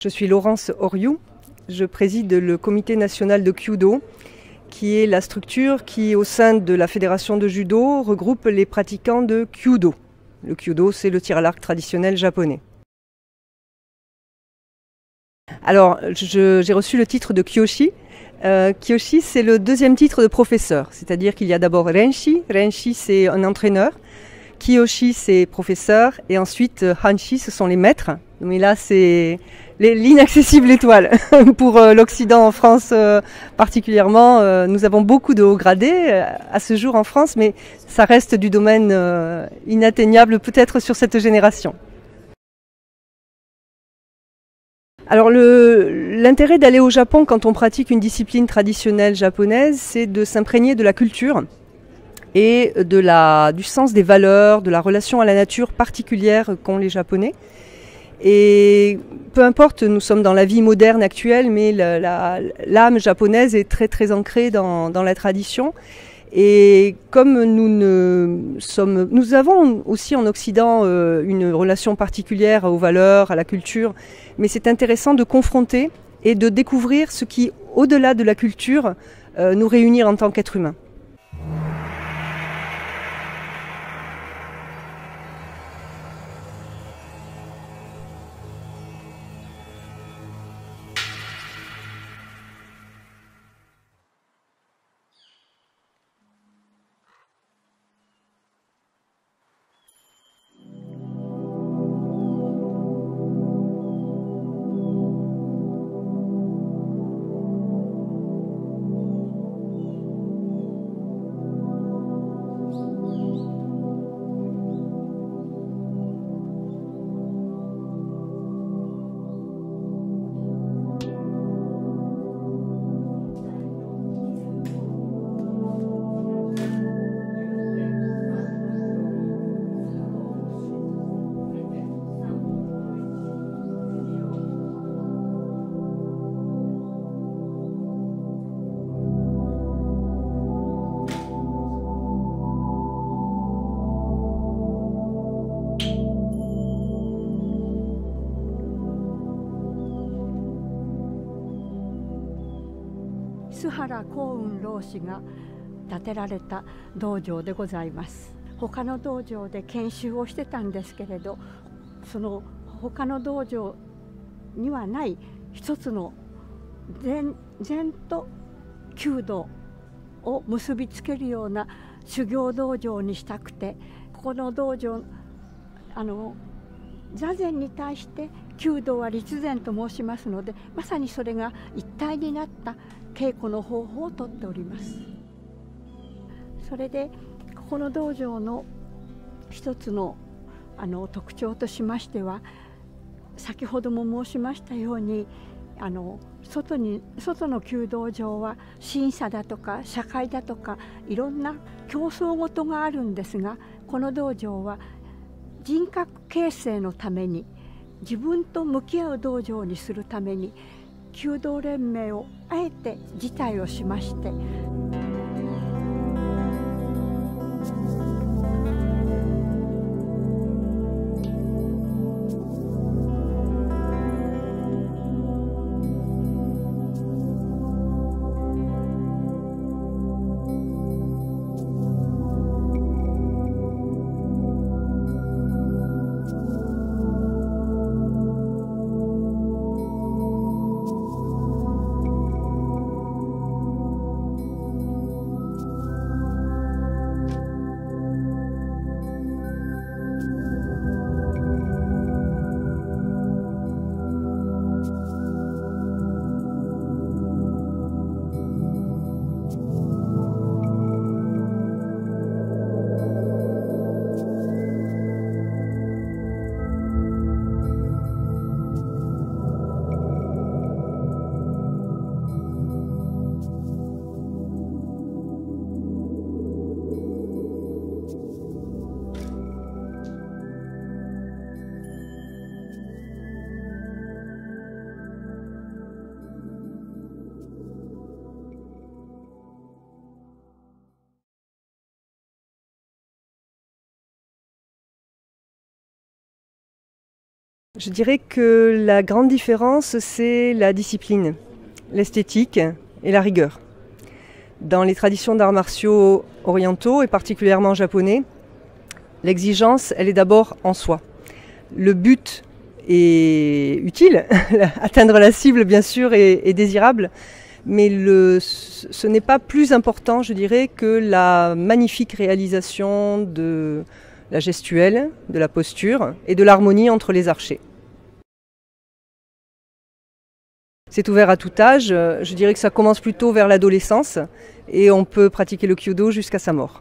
Je suis Laurence Oriou, je préside le comité national de Kyudo, qui est la structure qui, au sein de la fédération de judo, regroupe les pratiquants de Kyudo. Le Kyudo, c'est le tir à l'arc traditionnel japonais. Alors, j'ai reçu le titre de Kyoshi. Kyoshi, c'est le deuxième titre de professeur, c'est-à-dire qu'il y a d'abord Renshi. Renshi, c'est un entraîneur. Kiyoshi, c'est professeur. Et ensuite, Hanshi, ce sont les maîtres. Mais là, c'est l'inaccessible étoile. Pour l'Occident, en France particulièrement, nous avons beaucoup de hauts gradés à ce jour en France, mais ça reste du domaine inatteignable peut-être sur cette génération. Alors l'intérêt d'aller au Japon quand on pratique une discipline traditionnelle japonaise, c'est de s'imprégner de la culture et du sens des valeurs, de la relation à la nature particulière qu'ont les Japonais. Et peu importe, nous sommes dans la vie moderne actuelle, mais l'âme japonaise est très très ancrée dans la tradition. Et comme nous avons aussi en Occident une relation particulière aux valeurs, à la culture, mais c'est intéressant de confronter et de découvrir ce qui, au-delà de la culture, nous réunit en tant qu'êtres humains.須原幸雲老師が建てられた道場でございます。他の道場で研修をしてたんですけれど、その他の道場にはない一つの禅と弓道を結びつけるような修行道場にしたくて、ここの道場座禅に対して弓道は立禅と申しますので、まさにそれが一体になった稽古の方法をとっております。それでここの道場の一つの特徴としましては、先ほども申しましたように外の弓道場は審査だとか社会だとかいろんな競争事があるんですが、この道場は人格形成のために、自分と向き合う道場にするために弓道連盟をあえて辞退をしまして、Je dirais que la grande différence, c'est la discipline, l'esthétique et la rigueur. Dans les traditions d'arts martiaux orientaux et particulièrement japonais, l'exigence, elle est d'abord en soi. Le but est utile, atteindre la cible bien sûr est désirable, mais ce n'est pas plus important, je dirais, que la magnifique réalisation de la gestuelle, de la posture et de l'harmonie entre les archers. C'est ouvert à tout âge, je dirais que ça commence plutôt vers l'adolescence et on peut pratiquer le Kyudo jusqu'à sa mort.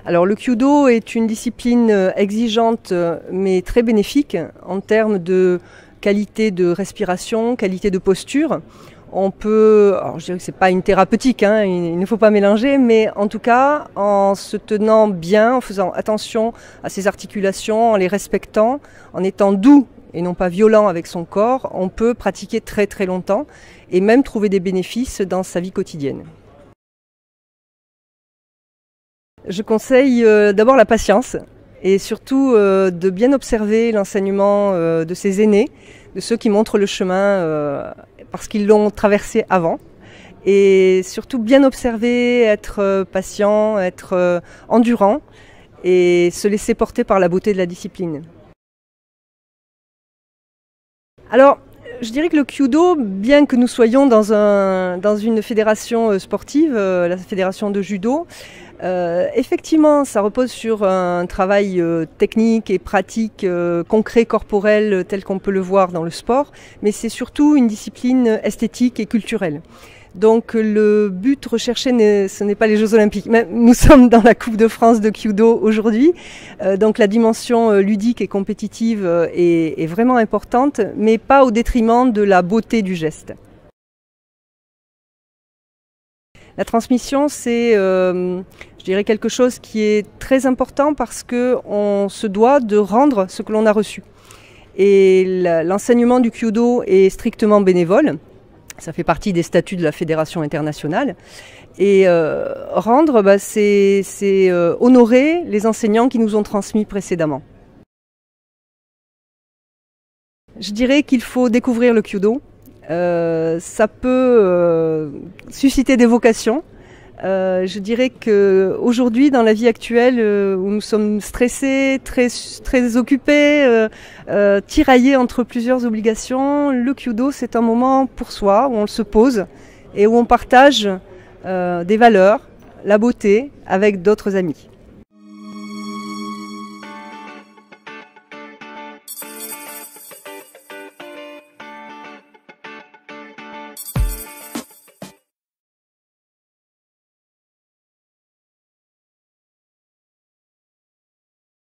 Alors le Kyudo est une discipline exigeante mais très bénéfique en termes de qualité de respiration, qualité de posture. On peut, alors je dirais que c'est pas une thérapeutique, hein, il ne faut pas mélanger, mais en tout cas, en se tenant bien, en faisant attention à ses articulations, en les respectant, en étant doux et non pas violent avec son corps, on peut pratiquer très très longtemps et même trouver des bénéfices dans sa vie quotidienne. Je conseille d'abord la patience et surtout de bien observer l'enseignement de ses aînés, de ceux qui montrent le chemin parce qu'ils l'ont traversé avant. Et surtout bien observer, être patient, être endurant et se laisser porter par la beauté de la discipline. Alors, je dirais que le Kyudo, bien que nous soyons dans une fédération sportive, la fédération de judo, effectivement, ça repose sur un travail technique et pratique, concret, corporel, tel qu'on peut le voir dans le sport, mais c'est surtout une discipline esthétique et culturelle. Donc le but recherché, ce n'est pas les Jeux Olympiques. Nous sommes dans la Coupe de France de Kyudo aujourd'hui, donc la dimension ludique et compétitive est vraiment importante, mais pas au détriment de la beauté du geste. La transmission, c'est, je dirais, quelque chose qui est très important parce qu'on se doit de rendre ce que l'on a reçu. Et l'enseignement du Kyudo est strictement bénévole. Ça fait partie des statuts de la Fédération internationale. Et rendre, c'est honorer les enseignants qui nous ont transmis précédemment. Je dirais qu'il faut découvrir le Kyudo. Ça peut susciter des vocations. Je dirais qu'aujourd'hui, dans la vie actuelle, où nous sommes stressés, très occupés, tiraillés entre plusieurs obligations, le Kyudo, c'est un moment pour soi, où on se pose et où on partage des valeurs, la beauté avec d'autres amis.